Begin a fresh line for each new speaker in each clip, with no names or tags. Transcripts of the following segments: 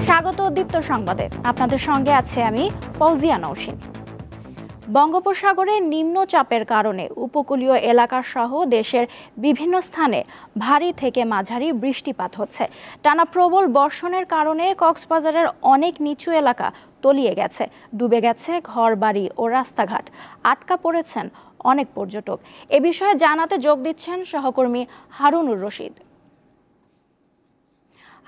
স্বাগত দীপ্ত সংবাদে। আপনাদের সঙ্গে আছে আমি ফৌজিয়া নওশিন। বঙ্গোপসাগরে নিম্নচাপের কারণে উপকূলীয় এলাকা সহ দেশের বিভিন্ন স্থানে ভারী থেকে মাঝারি বৃষ্টিপাত হচ্ছে। টানা প্রবল বর্ষণের কারণে কক্সবাজারের অনেক নিচু এলাকা তলিয়ে গেছে, ডুবে গেছে ঘরবাড়ি ও রাস্তাঘাট, আটকা পড়েছেন অনেক পর্যটক। এ বিষয়ে জানাতে যোগ দিচ্ছেন সহকর্মী হারুনুর রশিদ।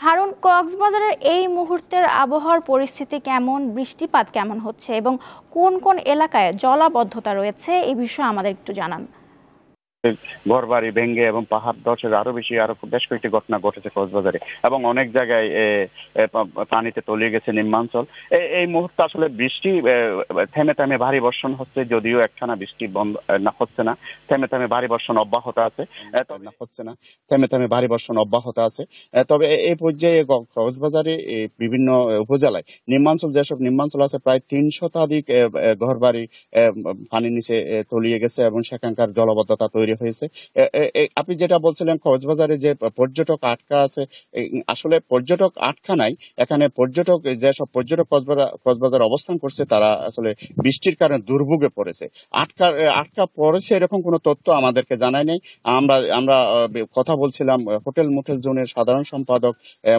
হারুন, কক্সবাজারের এই মুহূর্তের আবহাওয়ার পরিস্থিতি কেমন, বৃষ্টিপাত কেমন হচ্ছে এবং কোন কোন এলাকায় জলাবদ্ধতা রয়েছে এই বিষয়ে আমাদের একটু জানান।
ঘরবাড়ি ভেঙে এবং পাহাড় ধসের আরো বেশ কয়েকটি ঘটনা ঘটেছে কক্সবাজারে এবং অনেক জায়গায় পানিতে তলিয়ে গেছে নিম্নাঞ্চল। এই মুহূর্তে আসলে বৃষ্টি থেমে থেমে ভারী বর্ষণ হচ্ছে, যদিও একটানা বৃষ্টি বন্ধ হচ্ছে না, থেমে থেমে ভারী বর্ষণ অব্যাহত আছে। তবে এই পর্যায়ে কক্সবাজারে বিভিন্ন উপজেলায় যেসব নিম্নাঞ্চল আছে প্রায় ৩০০ শতাধিক ঘরবাড়ি পানির নিচে তলিয়ে গেছে এবং সেখানকার জলাবদ্ধতা তৈরি হয়েছে। আপনি যেটা বলছিলেন কক্সবাজারে যে পর্যটক আটকা আছে, আসলে পর্যটক আটকা নাই, এখানে যেসব পর্যটক কক্সবাজার অবস্থান করছে তারা আসলে বৃষ্টির কারণে দুর্ভোগে পড়েছে। আটকা পড়েছে এরকম কোনো তথ্য আমাদেরকে জানায় নাই। আমরা কথা বলছিলাম হোটেল মোটেল জোনের সাধারণ সম্পাদক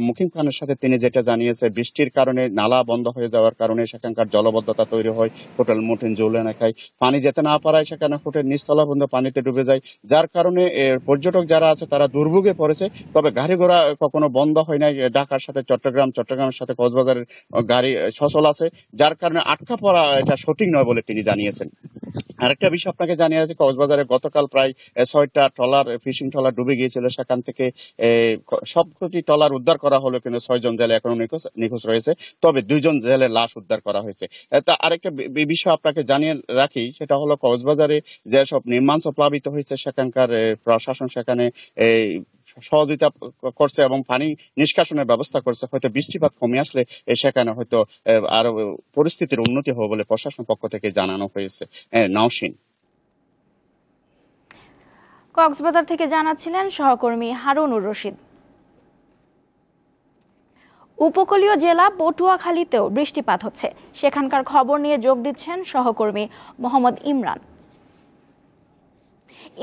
মুকিম খানের সাথে, তিনি যেটা জানিয়েছে বৃষ্টির কারণে নালা বন্ধ হয়ে যাওয়ার কারণে সেখানকার জলাবদ্ধতা তৈরি হয়। হোটেল মোটেল জোন এলাকায় পানি যেতে না পারায় সেখানে হোটেল নিচতলা পর্যন্ত পানিতে ডুবে যায়, যার কারণে পর্যটক যারা আছে তারা দুর্ভোগে পড়েছে। তবে গাড়ি ঘোড়া কখনো বন্ধ হয় নাই, ঢাকার সাথে চট্টগ্রামের সাথে কক্সবাজারের গাড়ি সচল আছে, যার কারণে আটকা পড়া এটা সঠিক নয় বলে তিনি জানিয়েছেন। আরেকটা বিষয় আপনাকে জানিয়ে আছে, কক্সবাজারে গতকাল প্রায় 6টা ফিশিং ট্রলার ডুবে গিয়েছিল। সেখান থেকে সবকটি ট্রলার উদ্ধার করা হলো, কিন্তু 6 জন জেলে এখনো নিখোঁজ রয়েছে, তবে 2 জন জেলের লাশ উদ্ধার করা হয়েছে। তা আরেকটা বিষয় আপনাকে জানিয়ে রাখি, সেটা হলো কক্সবাজারে যেসব নির্মাঞ্চল প্লাবিত হয়েছে সেখানকার প্রশাসন সেখানে সহযোগিতা করছে এবং পানি নিষ্কাশনের ব্যবস্থা করছে। হয়তো বৃষ্টিপাত কমে আসলে সেখানে হয়তো আরো পরিস্থিতির উন্নতি হবে বলে প্রশাসন পক্ষ থেকে জানানো হয়েছে। নওশিন।
কক্সবাজার থেকে জানাচ্ছিলেন সহকর্মী হারুনুর রশিদ। উপকূলীয় জেলা পটুয়াখালীতেও বৃষ্টিপাত হচ্ছে, সেখানকার খবর নিয়ে যোগ দিচ্ছেন সহকর্মী মোহাম্মদ ইমরান।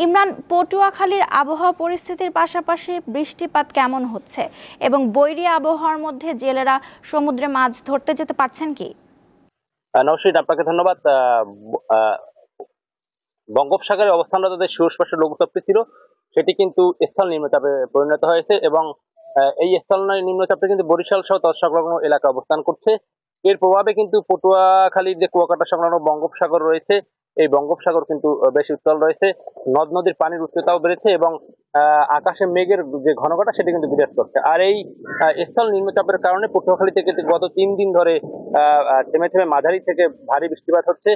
ইমরান, পটুয়াখালীর আবহাওয়া পরিস্থিতির পাশাপাশি বৃষ্টিপাত কেমন হচ্ছে এবং বৈরী আবহাওয়ার মধ্যে জেলেরা সমুদ্রে মাছ ধরতে যেতে পারছেন কি?
নওশিদ, আপনাকে ধন্যবাদ। বঙ্গোপসাগরে অবস্থানরত যে সুস্পষ্ট লঘুচাপটি ছিল সেটি কিন্তু স্থল নিম্নচাপে পরিণত হয়েছে এবং এই স্থল নিম্নচাপটি কিন্তু বরিশাল সহ তৎসংলগ্ন এলাকায় অবস্থান করছে। এর প্রভাবে কিন্তু পটুয়াখালীর যে কুয়াকাটা সংলগ্ন বঙ্গোপসাগর রয়েছে, এই বঙ্গোপসাগর কিন্তু বেশি উত্তাল রয়েছে, নদ নদীর পানির উচ্চতাও বেড়েছে এবং আকাশে মেঘের যে ঘনঘটা সেটি কিন্তু বিরাজ করছে। আর এই স্থল নিম্নচাপের কারণে পটুয়াখালী থেকে গত 3 দিন ধরে থেমে থেমে মাঝারি থেকে ভারী বৃষ্টিপাত হচ্ছে।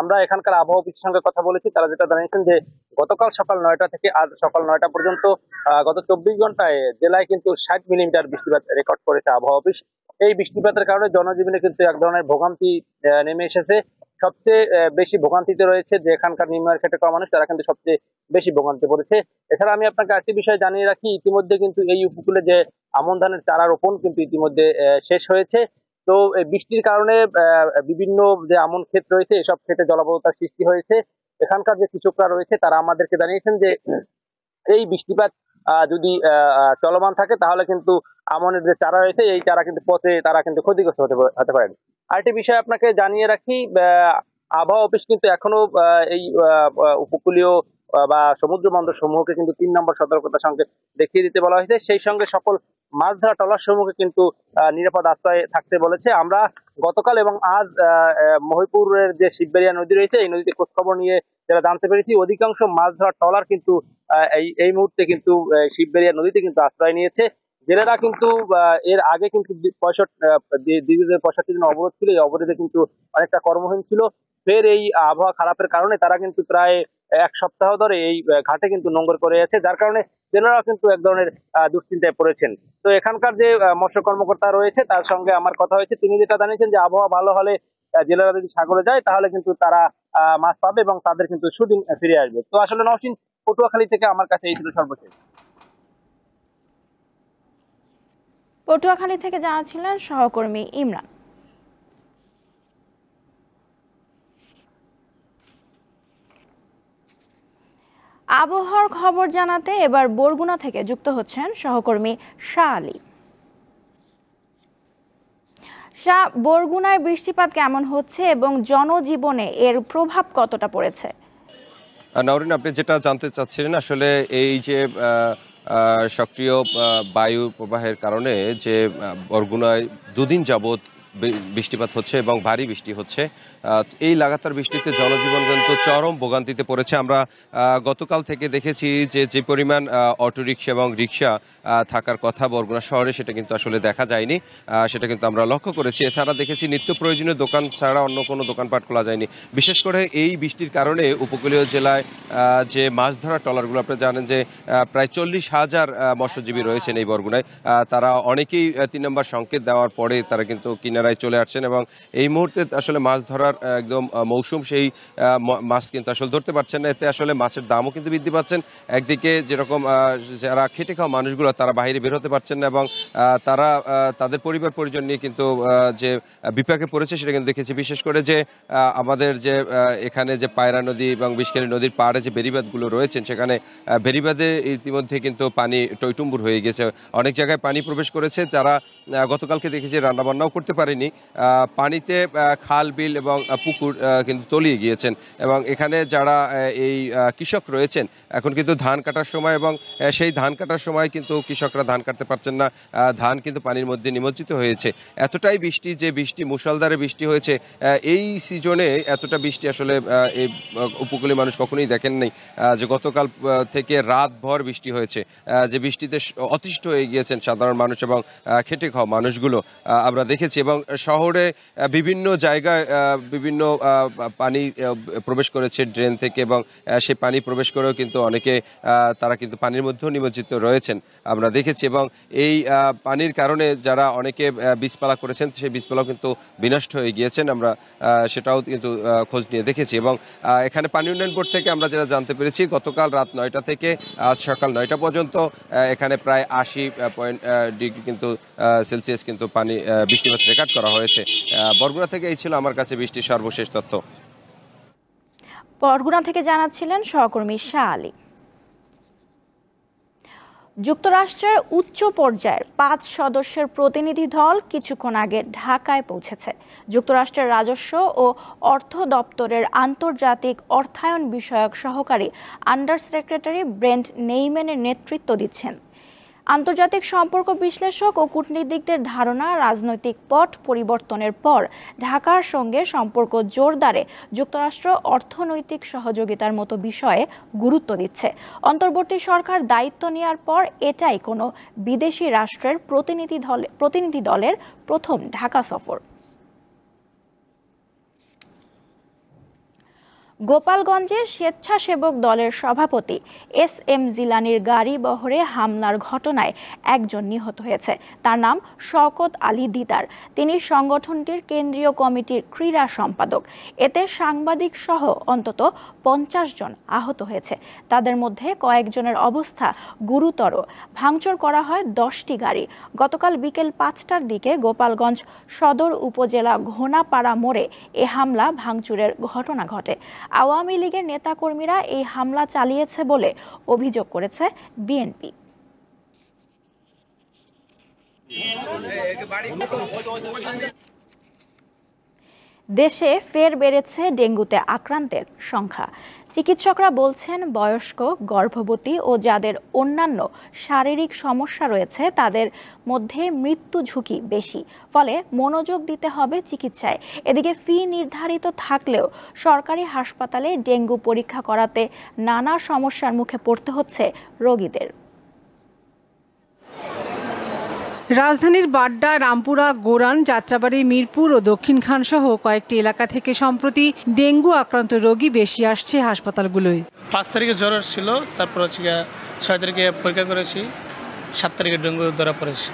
আমরা এখানকার আবহাওয়া অফিসের সঙ্গে কথা বলেছি, তারা যেটা জানিয়েছেন যে গতকাল সকাল 9টা থেকে আজ সকাল 9টা পর্যন্ত গত 24 ঘন্টায় জেলায় কিন্তু 60 মিলিমিটার বৃষ্টিপাত রেকর্ড করেছে আবহাওয়া অফিস। এই বৃষ্টিপাতের কারণে জনজীবনে কিন্তু এক ধরনের ভোগান্তি নেমে এসেছে। সবচেয়ে বেশি ভোগান্তিতে রয়েছে যে এখানকার নিম্ন খেটে খাওয়া মানুষ, তারা কিন্তু সবচেয়ে বেশি ভোগান্তি পড়েছে। এছাড়া আমি আপনাকে আরেকটি বিষয় জানিয়ে রাখি, ইতিমধ্যে কিন্তু এই উপকূলে যে আমন ধানের চারা রোপণ কিন্তু ইতিমধ্যে শেষ হয়েছে। তো বৃষ্টির কারণে বিভিন্ন যে আমন ক্ষেত রয়েছে এসব ক্ষেতে জলাবদ্ধতার সৃষ্টি হয়েছে। এখানকার যে কৃষকরা রয়েছে তারা আমাদেরকে জানিয়েছেন যে এই বৃষ্টিপাত যদি চলমান থাকে তাহলে কিন্তু আমনের যে চারা রয়েছে এই চারা কিন্তু পচে তারা কিন্তু ক্ষতিগ্রস্ত হতে পারেন। আরেকটি বিষয় আপনাকে জানিয়ে রাখি, আবহাওয়া অফিস কিন্তু এখনো এই উপকূলীয় বা সমুদ্র বন্দর সমূহকে কিন্তু 3 নম্বর সতর্কতা সংকেত দেখিয়ে দিতে বলা হয়েছে। সেই সঙ্গে সকল মাছ ধরা ট্রলার সমূহকে কিন্তু নিরাপদ আশ্রয়ে থাকতে বলেছে। আমরা গতকাল এবং আজ মহিপুরের যে শিববেরিয়া নদী রয়েছে এই নদীতে খোঁজখবর নিয়ে যারা জানতে পেরেছি, অধিকাংশ মাছ ধরা ট্রলার কিন্তু এই মুহূর্তে কিন্তু শিববেরিয়া নদীতে কিন্তু আশ্রয় নিয়েছে। জেলেরা কিন্তু এর আগে কিন্তু 65 দিন অবরোধ ছিল, এই অবরোধে কিন্তু অনেকটা কর্মহীন ছিল। ফের এই আবহাওয়া খারাপের কারণে তারা কিন্তু প্রায় 1 সপ্তাহ ধরে এই ঘাটে কিন্তু নোঙ্গর করে আছে, যার কারণে জেলেরা কিন্তু এক ধরনের দুশ্চিন্তায় পড়েছেন। তো এখানকার যে মৎস্য কর্মকর্তা রয়েছে তার সঙ্গে আমার কথা হয়েছে, তিনি যেটা জানিয়েছেন যে আবহাওয়া ভালো হলে জেলেরা যদি সাগরে যায় তাহলে কিন্তু তারা মাছ পাবে এবং তাদের কিন্তু সুদিন ফিরে আসবে। তো আসলে নওশিন, পটুয়াখালী থেকে আমার কাছে এই ছিল সর্বশেষ।
পটুয়াখালী থেকে জানাচ্ছিলেন সহকর্মী ইমরান। আবহাওয়ার খবর জানাতে এবার বরগুনা থেকে যুক্ত হচ্ছেন সহকর্মী শাহ আলী। শাহ, বরগুনায় বৃষ্টিপাত কেমন হচ্ছে এবং জনজীবনে এর প্রভাব কতটা পড়েছে?
নওরিন, আপনি যেটা জানতে চাচ্ছিলেন, আসলে এই যে সক্রিয় বায়ু প্রবাহের কারণে যে বরগুনায় দুদিন যাবৎ বৃষ্টিপাত হচ্ছে এবং ভারী বৃষ্টি হচ্ছে, এই লাগাতার বৃষ্টিতে জনজীবন কিন্তু চরম ভোগান্তিতে পড়েছে। আমরা গতকাল থেকে দেখেছি যে পরিমাণ অটোরিকশা এবং রিক্সা থাকার কথা বরগুনা শহরে, সেটা কিন্তু আসলে দেখা যায়নি, সেটা কিন্তু আমরা লক্ষ্য করেছি। এছাড়া দেখেছি নিত্য প্রয়োজনীয় দোকান ছাড়া অন্য কোনো দোকানপাট খোলা যায়নি। বিশেষ করে এই বৃষ্টির কারণে উপকূলীয় জেলায় যে মাছ ধরা ট্রলারগুলো, আপনারা জানেন যে প্রায় 40,000 মৎস্যজীবী রয়েছেন এই বরগুনায়। তারা অনেকেই 3 নম্বর সংকেত দেওয়ার পরে তারা কিন্তু কিনারায় চলে আসছেন এবং এই মুহূর্তে আসলে মাছ ধরার একদম মৌসুম, সেই মাছ কিন্তু আসলে ধরতে পারছেন না। এতে আসলে মাছের দামও কিন্তু বৃদ্ধি পাচ্ছেন। একদিকে যেরকম যারা খেটে খাওয়া মানুষগুলো তারা বাইরে বের হতে পারছেন না এবং তারা তাদের পরিবার পরিজন নিয়ে কিন্তু যে বিপাকে পড়েছে সেটা কিন্তু দেখেছি। বিশেষ করে যে আমাদের যে এখানে যে পায়রা নদী এবং বিষখালী নদীর পাড়ে যে বেড়িবাঁধগুলো রয়েছেন, সেখানে বেড়িবাঁধে ইতিমধ্যে কিন্তু পানি টইটুম্বুর হয়ে গেছে। অনেক জায়গায় পানি প্রবেশ করেছে, যারা গতকালকে দেখেছি রান্নাবান্নাও করতে পারেনি। পানিতে খাল, বিল এবং পুকুর কিন্তু তলিয়ে গিয়েছেন এবং এখানে যারা এই কৃষক রয়েছেন, এখন কিন্তু ধান কাটার সময় এবং সেই ধান কাটার সময় কিন্তু কৃষকরা ধান কাটতে পারছেন না, ধান কিন্তু পানির মধ্যে নিমজ্জিত হয়েছে। এতটাই বৃষ্টি, যে বৃষ্টি মুষলধারে বৃষ্টি হয়েছে, এই সিজনে এতটা বৃষ্টি আসলে এই উপকূলীয় মানুষ কখনোই দেখেন নাই। যে গতকাল থেকে রাতভর বৃষ্টি হয়েছে, যে বৃষ্টিতে অতিষ্ঠ হয়ে গিয়েছেন সাধারণ মানুষ এবং খেটে খাওয়া মানুষগুলো আমরা দেখেছি। এবং শহরে বিভিন্ন জায়গায় বিভিন্ন পানি প্রবেশ করেছে ড্রেন থেকে এবং সেই পানি প্রবেশ করেও কিন্তু অনেকে তারা কিন্তু পানির মধ্যেও নিমজ্জিত রয়েছেন আমরা দেখেছি। এবং এই পানির কারণে যারা অনেকে বীজপালা করেছেন, সেই বীজপালাও কিন্তু বিনষ্ট হয়ে গিয়েছেন, আমরা সেটাও কিন্তু খোঁজ নিয়ে দেখেছি। এবং এখানে পানি উন্নয়ন বোর্ড থেকে আমরা যেটা জানতে পেরেছি, গতকাল রাত 9টা থেকে আজ সকাল 9টা পর্যন্ত এখানে প্রায় 80 ডিগ্রি কিন্তু সেলসিয়াস কিন্তু পানি বৃষ্টিপাত রেকর্ড করা হয়েছে। বরগুনা থেকে এই ছিল আমার কাছে বৃষ্টির সর্বশেষ তথ্য।
বরগুনা থেকে জানাচ্ছিলেন সহকর্মী শাহ আলী। যুক্তরাষ্ট্রের উচ্চ পর্যায়ের 5 সদস্যের প্রতিনিধি দল কিছুক্ষণ আগে ঢাকায় পৌঁছেছে। যুক্তরাষ্ট্রের রাজস্ব ও অর্থ দপ্তরের আন্তর্জাতিক অর্থায়ন বিষয়ক সহকারী আন্ডার সেক্রেটারি ব্রেন্ট নেইম্যানের নেতৃত্ব দিচ্ছেন। আন্তর্জাতিক সম্পর্ক বিশ্লেষক ও কূটনীতিকদের ধারণা, রাজনৈতিক পট পরিবর্তনের পর ঢাকার সঙ্গে সম্পর্ক জোরদারে যুক্তরাষ্ট্র অর্থনৈতিক সহযোগিতার মতো বিষয়ে গুরুত্ব দিচ্ছে। অন্তর্বর্তী সরকার দায়িত্ব নেওয়ার পর এটাই কোনো বিদেশি রাষ্ট্রের প্রতিনিধি দলের প্রথম ঢাকা সফর। গোপালগঞ্জে স্বেচ্ছাসেবক দলের সভাপতি SM জিলানির গাড়ি বহরে হামলার ঘটনায় একজন নিহত হয়েছে। তার নাম শওকত আলী দিদার। তিনি সংগঠনটির কেন্দ্রীয় কমিটির ক্রীড়া সম্পাদক। এতে সাংবাদিক সহ অন্তত 50 জন আহত হয়েছে। তাদের মধ্যে কয়েকজনের অবস্থা গুরুতর। ভাঙচুর করা হয় 10টি গাড়ি। গতকাল বিকেল 5টার দিকে গোপালগঞ্জ সদর উপজেলা ঘোনাপাড়া মোড়ে এ হামলা ভাঙচুরের ঘটনা ঘটে। আওয়ামী লীগের নেতাকর্মীরা এই হামলা চালিয়েছে বলে অভিযোগ করেছে বিএনপি। দেশে ফের বেড়েছে ডেঙ্গুতে আক্রান্তের সংখ্যা। চিকিৎসকরা বলছেন, বয়স্ক, গর্ভবতী ও যাদের অন্যান্য শারীরিক সমস্যা রয়েছে তাদের মধ্যে মৃত্যু ঝুঁকি বেশি। ফলে মনোযোগ দিতে হবে চিকিৎসায়। এদিকে ফি নির্ধারিত থাকলেও সরকারি হাসপাতালে ডেঙ্গু পরীক্ষা করাতে নানা সমস্যার মুখে পড়তে হচ্ছে রোগীদের।
রাজধানীর বাড্ডা, রামপুরা, গোরান, যাত্রাবাড়ী, মিরপুর ও দক্ষিণখান সহ কয়েকটি এলাকা থেকে সম্প্রতি ডেঙ্গু আক্রান্ত রোগী বেশি আসছে হাসপাতালগুলোয়।
5 তারিখে জ্বর ছিল, তারপর 6 তারিখে পরীক্ষা করেছি, 7 তারিখে ডেঙ্গু ধরা পড়েছে।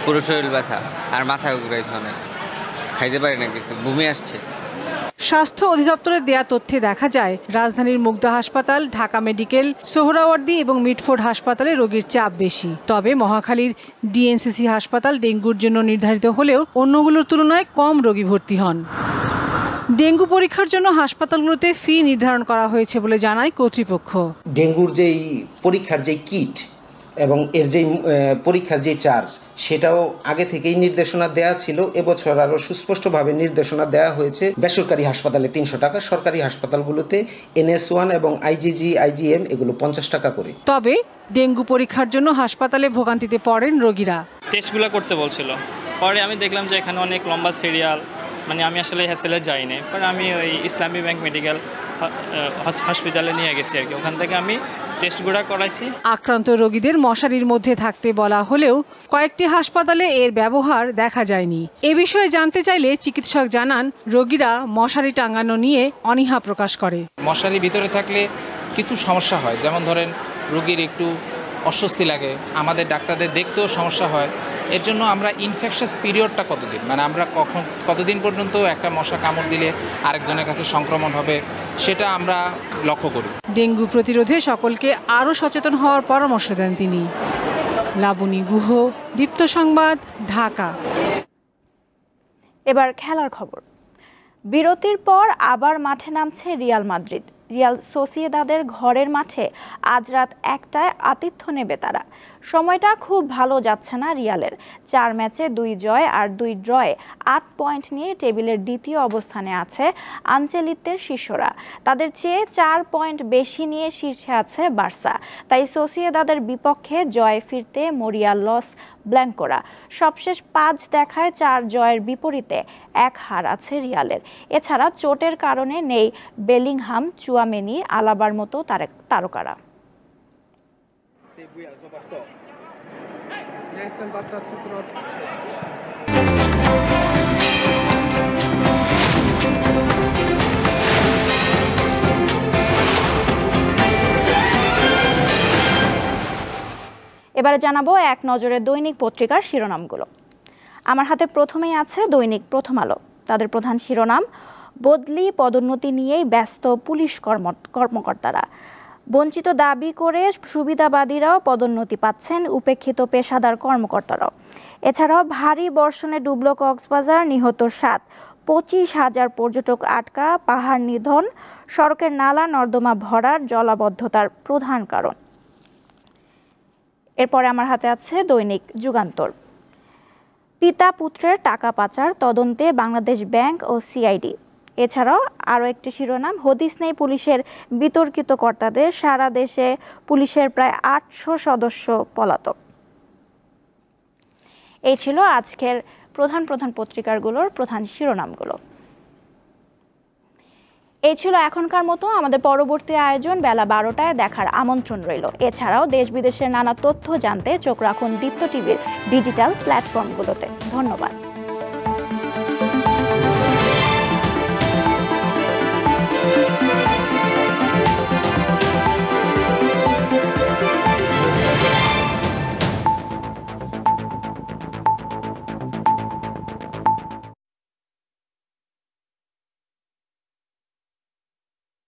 পুরো শরীর ব্যথা আর মাথা ঘুরাইছে, অনেক খাইতে পারি না, কিছু বমি আসছে।
স্বাস্থ্য অধিদপ্তরের দেয়া তথ্যে দেখা যায়, রাজধানীর মুগদা হাসপাতাল, ঢাকা মেডিকেল, সোহরাওয়ার্দী এবং মিটফোর্ড হাসপাতালে রোগীর চাপ বেশি। তবে মহাখালীর ডিএনসিসি হাসপাতাল ডেঙ্গুর জন্য নির্ধারিত হলেও অন্যগুলোর তুলনায় কম রোগী ভর্তি হন। ডেঙ্গু পরীক্ষার জন্য হাসপাতালগুলোতে ফি নির্ধারণ করা হয়েছে বলে জানায় কর্তৃপক্ষ।
ডেঙ্গুর যেই পরীক্ষার যেই কিট এবং এর যেই পরীক্ষার যে চার্জ, সেটাও আগে থেকেই নির্দেশনা দেয়া ছিল। এবছর আরও সুস্পষ্টভাবে নির্দেশনা দেওয়া হয়েছে। বেসরকারি হাসপাতালে 300 টাকা, সরকারি হাসপাতালগুলোতে NS1 এবং IgG, IgM এগুলো 50 টাকা করে।
তবে ডেঙ্গু পরীক্ষার জন্য হাসপাতালে ভোগান্তিতে পড়েন রোগীরা।
টেস্টগুলো করতে বলছিল, পরে আমি দেখলাম যে এখানে অনেক লম্বা সিরিয়াল, মানে আমি আসলে হ্যাসেলে যাইনি। পরে আমি ওই ইসলামী ব্যাংক মেডিকেল হসপিটালে নিয়ে গেছি আর কি, ওখান থেকে আমি টেস্টগুলো করাইছি।
আক্রান্ত রোগীদের মশারির মধ্যে থাকতে বলা হলেও কয়েকটি হাসপাতালে এর ব্যবহার দেখা যায়নি। এ বিষয়ে জানতে চাইলে চিকিৎসক জানান, রোগীরা মশারি টাঙানো নিয়ে অনীহা প্রকাশ করে।
মশারি ভিতরে থাকলে কিছু সমস্যা হয়, যেমন ধরেন রোগীর একটু অস্বস্তি লাগে, আমাদের ডাক্তারদের দেখতেও সমস্যা হয়। এর জন্য আমরা ইনফেকশাস পিরিয়ডটা কতদিন, মানে আমরা কতদিন পর্যন্ত একটা মশা কামড় দিলে আরেকজনের কাছে সংক্রমণ হবে, সেটা আমরা লক্ষ্য করি।
ডেঙ্গু প্রতিরোধে সকলকে আরও সচেতন হওয়ার পরামর্শ দেন তিনি। লাবণী গুহ, দীপ্ত সংবাদ, ঢাকা।
এবার খেলার খবর। বিরতির পর আবার মাঠে নামছে রিয়াল মাদ্রিদ। রিয়াল সোসিয়েদাদের ঘরের মাঠে আজ রাত 1টায় আতিথ্য নেবে তারা। সময়টা খুব ভালো যাচ্ছে না রিয়ালের। 4 ম্যাচে 2 জয় আর 2 ড্রয়ে 8 পয়েন্ট নিয়ে টেবিলের দ্বিতীয় অবস্থানে আছে আনচেলিত্তের শিষ্যরা। তাদের চেয়ে 4 পয়েন্ট বেশি নিয়ে শীর্ষে আছে বার্সা। তাই সোসিয়েদাদের বিপক্ষে জয়ে ফিরতে মরিয়া লস ব্ল্যাঙ্কোরা। সবশেষ 5 দেখায় 4 জয়ের বিপরীতে 1 হার আছে রিয়ালের। এছাড়া চোটের কারণে নেই বেলিংহাম, চুয়ামেনি, আলাবার মতো তারকারা। এবারে জানাবো এক নজরে দৈনিক পত্রিকার শিরোনামগুলো। আমার হাতে প্রথমেই আছে দৈনিক প্রথম আলো। তাদের প্রধান শিরোনাম, বদলি পদোন্নতি নিয়েই ব্যস্ত পুলিশ কর্মকর্তারা। বঞ্চিত দাবি করে সুবিধাবাদীরাও পদোন্নতি পাচ্ছেন, উপেক্ষিত পেশাদার কর্মকর্তারাও। এছাড়াও ভারী বর্ষণে ডুবল কক্সবাজার, নিহত 7, 25,000 পর্যটক আটকা, পাহাড় নিধন, সড়কের নালা নর্দমা ভরার জলাবদ্ধতার প্রধান কারণ। এরপরে আমার হাতে আছে দৈনিক যুগান্তর। পিতা পুত্রের টাকা পাচার তদন্তে বাংলাদেশ ব্যাংক ও সিআইডি। এছাড়াও আরও একটি শিরোনাম, হদিস নেই পুলিশের বিতর্কিত কর্তাদের, সারা দেশে পুলিশের প্রায় 800 সদস্য পলাতক। এই ছিল আজকের প্রধান পত্রিকাগুলোর প্রধান শিরোনামগুলো। এই ছিল এখনকার মতো। আমাদের পরবর্তী আয়োজন বেলা 12টায় দেখার আমন্ত্রণ রইল। এছাড়াও দেশ বিদেশের নানা তথ্য জানতে চোখ রাখুন দীপ্ত টিভির ডিজিটাল প্ল্যাটফর্মগুলোতে। ধন্যবাদ।